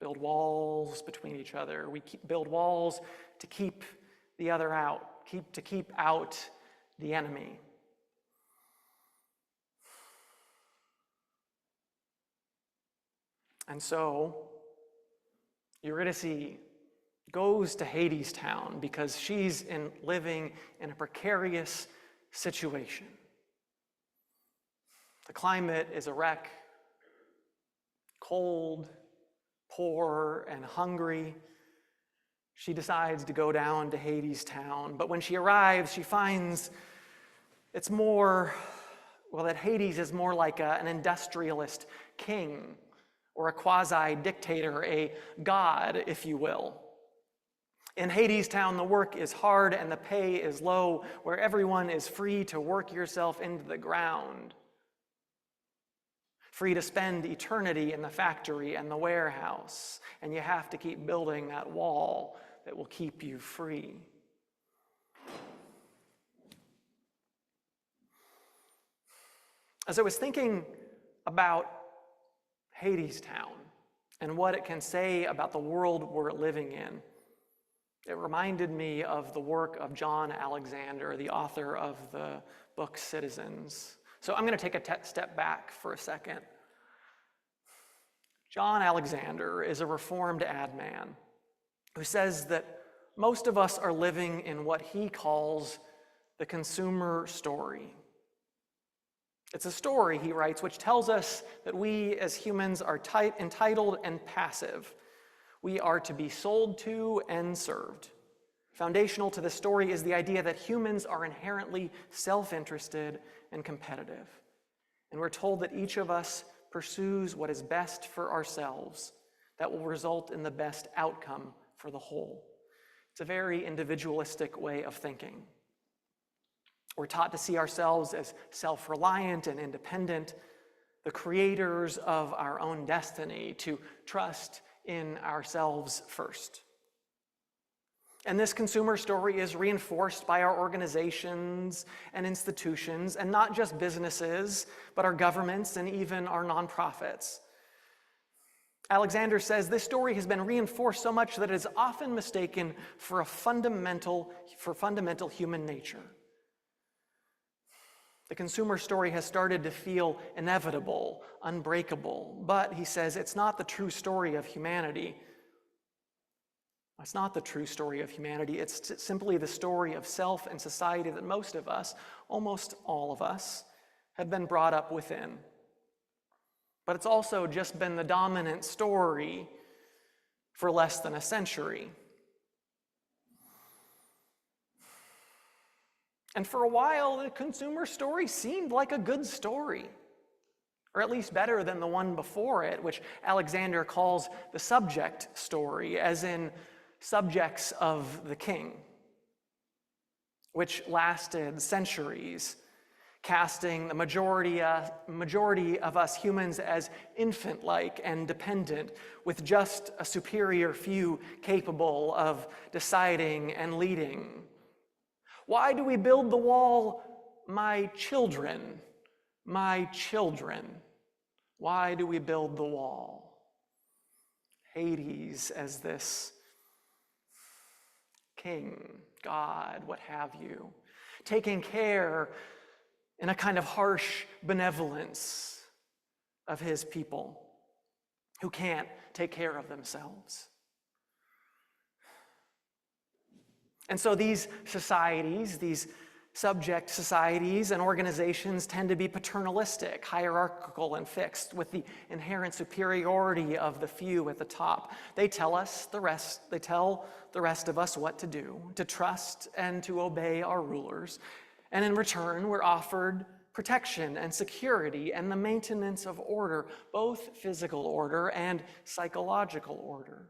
Build walls between each other. We build walls to keep the other out, to keep out the enemy. And so Eurydice goes to Hadestown because she's living in a precarious situation. The climate is a wreck, cold, poor, and hungry. She decides to go down to Hadestown, but when she arrives, she finds it's more, well, that Hades is more like an industrialist king or a quasi-dictator, a god, if you will. In Hadestown, the work is hard and the pay is low, where everyone is free to work yourself into the ground, free to spend eternity in the factory and the warehouse, and you have to keep building that wall that will keep you free. As I was thinking about Hadestown and what it can say about the world we're living in, it reminded me of the work of John Alexander, the author of the book Citizens. So I'm going to take a step back for a second. John Alexander is a Reformed ad man who says that most of us are living in what he calls the consumer story. It's a story, he writes, which tells us that we as humans are entitled and passive. We are to be sold to and served. Foundational to the story is the idea that humans are inherently self-interested and competitive. And we're told that each of us pursues what is best for ourselves that will result in the best outcome for the whole. It's a very individualistic way of thinking. We're taught to see ourselves as self-reliant and independent, the creators of our own destiny, to trust in ourselves first. And this consumer story is reinforced by our organizations and institutions, and not just businesses, but our governments and even our nonprofits. Alexander says this story has been reinforced so much that it is often mistaken for fundamental human nature. The consumer story has started to feel inevitable, unbreakable, but he says it's not the true story of humanity. It's not the true story of humanity. It's simply the story of self and society that most of us, almost all of us, have been brought up within. but it's also just been the dominant story for less than a century. And for a while, the consumer story seemed like a good story, or at least better than the one before it, which Alexander calls the subject story, as in subjects of the king, which lasted centuries, casting the majority of us humans as infant-like and dependent, with just a superior few capable of deciding and leading. Why do we build the wall? My children, my children. Why do we build the wall? Hades as this king, God, what have you, taking care in a kind of harsh benevolence of his people who can't take care of themselves. And so these societies, these subject societies and organizations tend to be paternalistic, hierarchical, and fixed, with the inherent superiority of the few at the top. They tell the rest of us what to do, to trust and to obey our rulers. And in return, we're offered protection and security and the maintenance of order, both physical order and psychological order.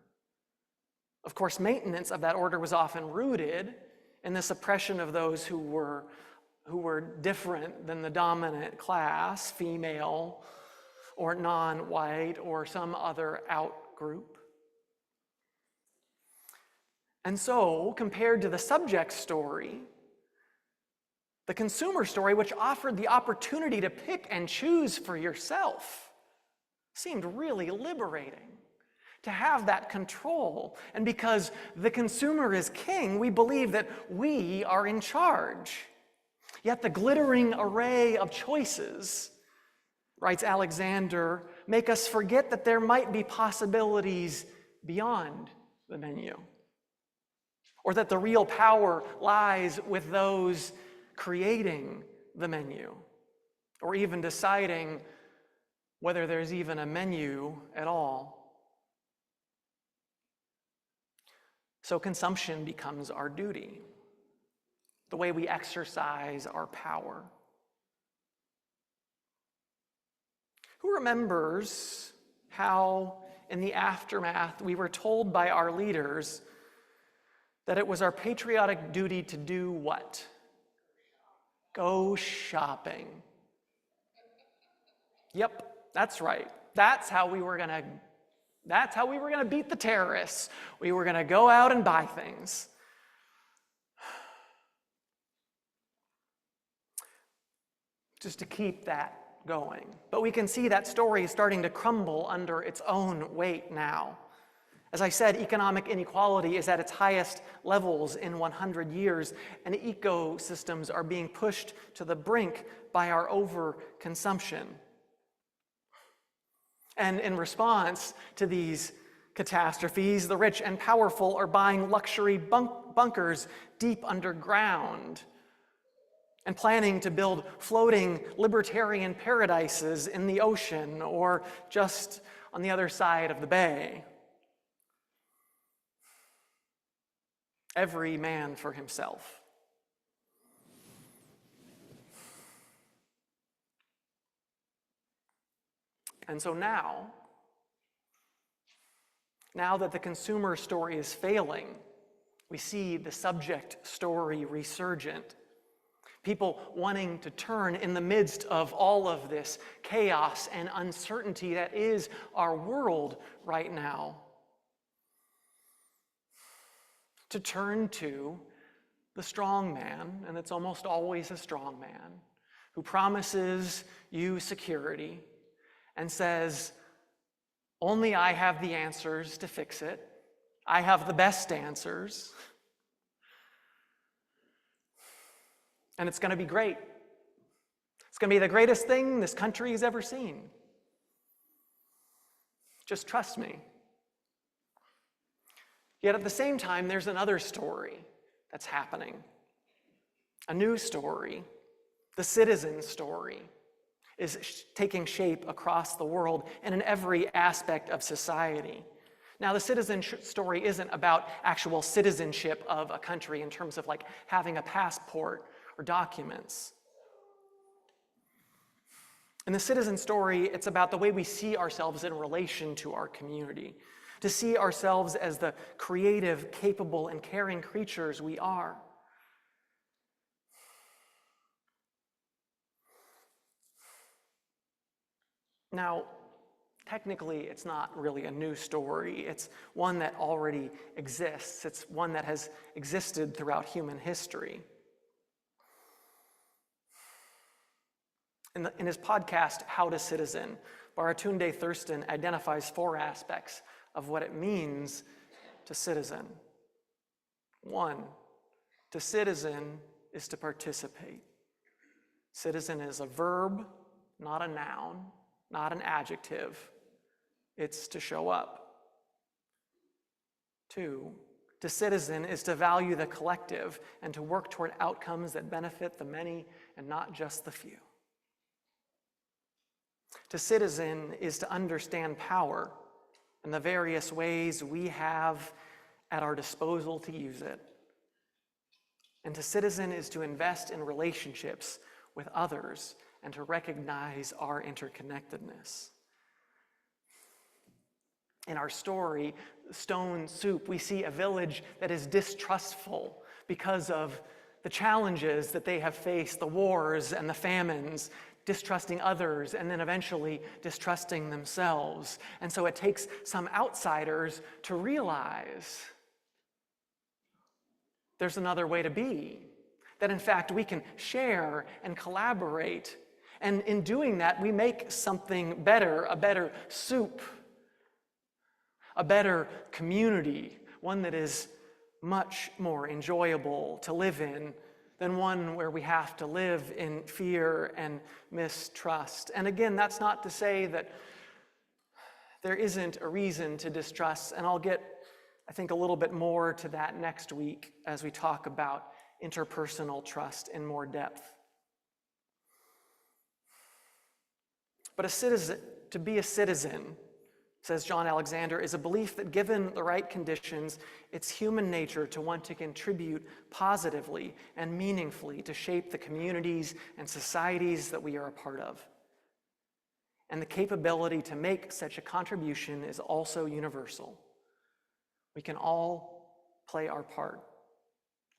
Of course, maintenance of that order was often rooted in the suppression of those who were different than the dominant class, female or non-white or some other out-group. And so, compared to the subject story, the consumer story, which offered the opportunity to pick and choose for yourself, seemed really liberating. To have that control. And because the consumer is king, we believe that we are in charge. Yet the glittering array of choices, writes Alexander, make us forget that there might be possibilities beyond the menu, or that the real power lies with those creating the menu, or even deciding whether there's even a menu at all. So consumption becomes our duty, the way we exercise our power. Who remembers how, in the aftermath, we were told by our leaders that it was our patriotic duty to do what? Go shopping. Yep, that's right. That's how we were going to beat the terrorists. We were going to go out and buy things. Just to keep that going. But we can see that story is starting to crumble under its own weight now. As I said, economic inequality is at its highest levels in 100 years, and ecosystems are being pushed to the brink by our overconsumption. And in response to these catastrophes, the rich and powerful are buying luxury bunkers deep underground and planning to build floating libertarian paradises in the ocean or just on the other side of the bay. Every man for himself. And so now that the consumer story is failing, we see the subject story resurgent. People wanting to turn in the midst of all of this chaos and uncertainty that is our world right now, to turn to the strong man, and it's almost always a strong man, who promises you security and says, only I have the answers to fix it. I have the best answers. And it's going to be great. It's going to be the greatest thing this country has ever seen. Just trust me. Yet at the same time, there's another story that's happening. A new story, the citizen story. is taking shape across the world and in every aspect of society. Now, the citizen story isn't about actual citizenship of a country in terms of like having a passport or documents. In the citizen story, it's about the way we see ourselves in relation to our community, to see ourselves as the creative, capable, and caring creatures we are. Now, technically, it's not really a new story. It's one that already exists. It's one that has existed throughout human history. In his podcast, How to Citizen, Baratunde Thurston identifies 4 aspects of what it means to citizen. 1, to citizen is to participate. Citizen is a verb, not a noun, not an adjective. It's to show up. 2, to citizen is to value the collective and to work toward outcomes that benefit the many and not just the few. To citizen is to understand power and the various ways we have at our disposal to use it. And to citizen is to invest in relationships with others and to recognize our interconnectedness. In our story, Stone Soup, we see a village that is distrustful because of the challenges that they have faced, the wars and the famines, distrusting others, and then eventually distrusting themselves. And so it takes some outsiders to realize there's another way to be, that in fact we can share and collaborate. And in doing that, we make something better, a better soup, a better community, one that is much more enjoyable to live in than one where we have to live in fear and mistrust. And again, that's not to say that there isn't a reason to distrust, and I'll get, I think, a little bit more to that next week as we talk about interpersonal trust in more depth. But to be a citizen, says John Alexander, is a belief that given the right conditions, it's human nature to want to contribute positively and meaningfully to shape the communities and societies that we are a part of. And the capability to make such a contribution is also universal. We can all play our part.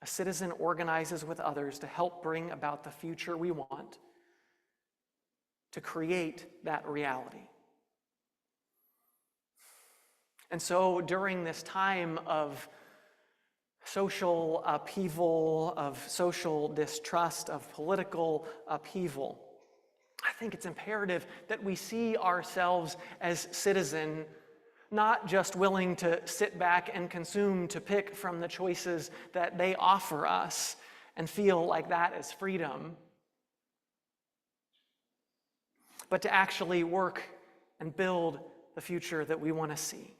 A citizen organizes with others to help bring about the future we want, to create that reality. And so during this time of social upheaval, of social distrust, of political upheaval, I think it's imperative that we see ourselves as citizen, not just willing to sit back and consume, to pick from the choices that they offer us and feel like that is freedom, but to actually work and build the future that we want to see.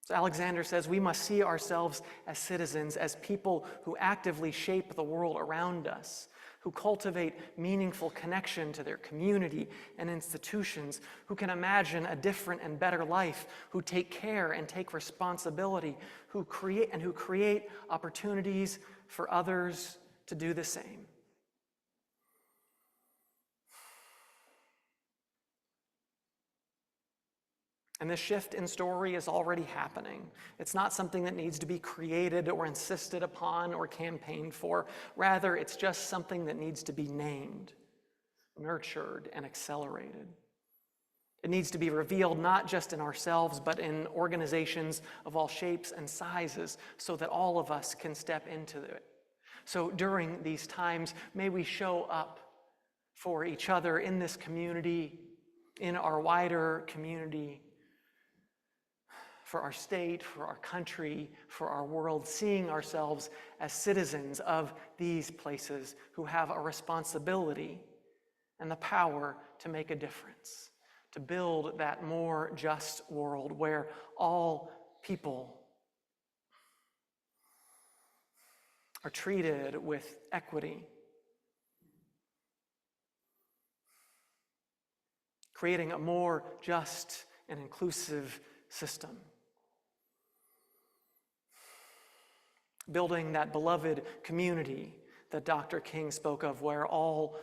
So Alexander says we must see ourselves as citizens, as people who actively shape the world around us, who cultivate meaningful connection to their community and institutions, who can imagine a different and better life, who take care and take responsibility, who create opportunities for others to do the same. And this shift in story is already happening. It's not something that needs to be created or insisted upon or campaigned for. Rather, it's just something that needs to be named, nurtured, and accelerated. It needs to be revealed not just in ourselves, but in organizations of all shapes and sizes so that all of us can step into it. So during these times, may we show up for each other in this community, in our wider community, for our state, for our country, for our world, seeing ourselves as citizens of these places who have a responsibility and the power to make a difference, to build that more just world where all people are treated with equity, creating a more just and inclusive system. Building that beloved community that Dr. King spoke of, where all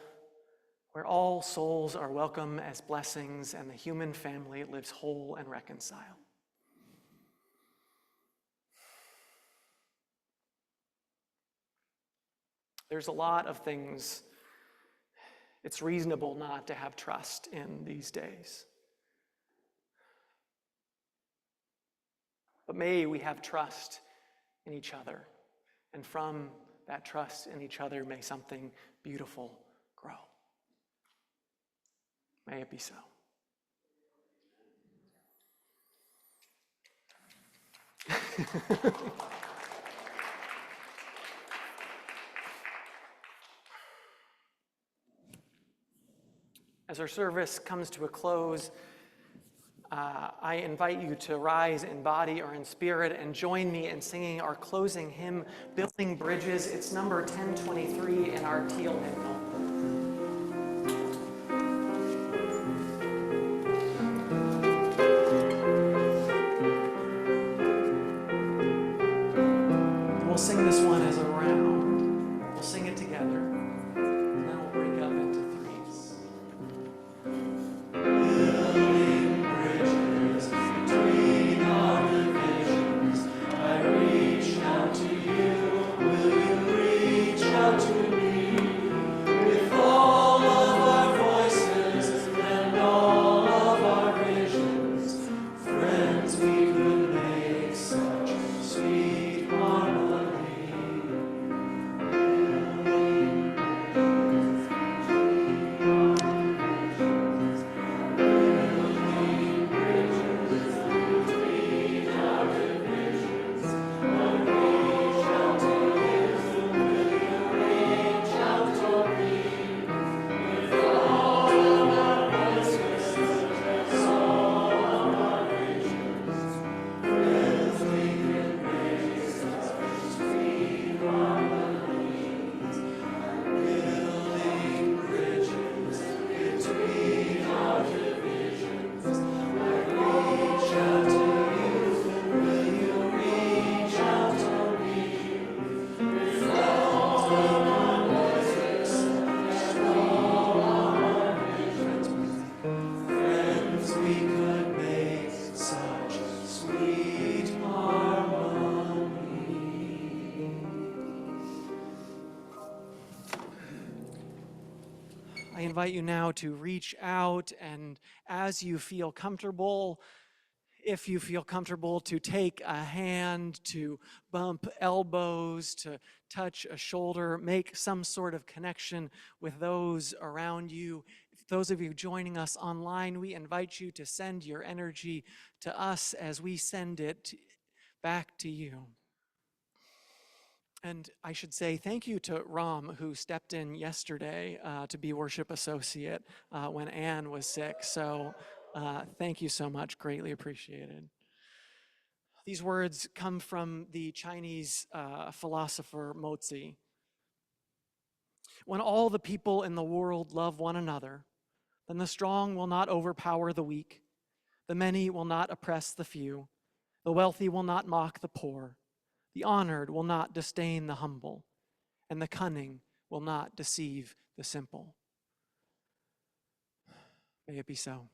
souls are welcome as blessings and the human family lives whole and reconciled. There's a lot of things it's reasonable not to have trust in these days. But may we have trust in each other. And from that trust in each other, may something beautiful grow. May it be so. As our service comes to a close, I invite you to rise in body or in spirit and join me in singing our closing hymn, Building Bridges. It's number 1023 in our teal hymnal. We'll sing this one as a round. We'll sing it together, and then we'll break up into threes. Building bridges between our divisions, I reach out to you. Will you reach out to me? With all of our voices and all of our visions, friends, we could make such sweet harmony. I invite you now to reach out, and as you feel comfortable, if you feel comfortable, to take a hand, to bump elbows, to touch a shoulder, make some sort of connection with those around you. Those of you joining us online, we invite you to send your energy to us as we send it back to you. And I should say thank you to Ram, who stepped in yesterday to be worship associate when Anne was sick. So thank you so much, greatly appreciated. These words come from the Chinese philosopher Mozi. When all the people in the world love one another, then the strong will not overpower the weak, the many will not oppress the few, the wealthy will not mock the poor, the honored will not disdain the humble, and the cunning will not deceive the simple. May it be so.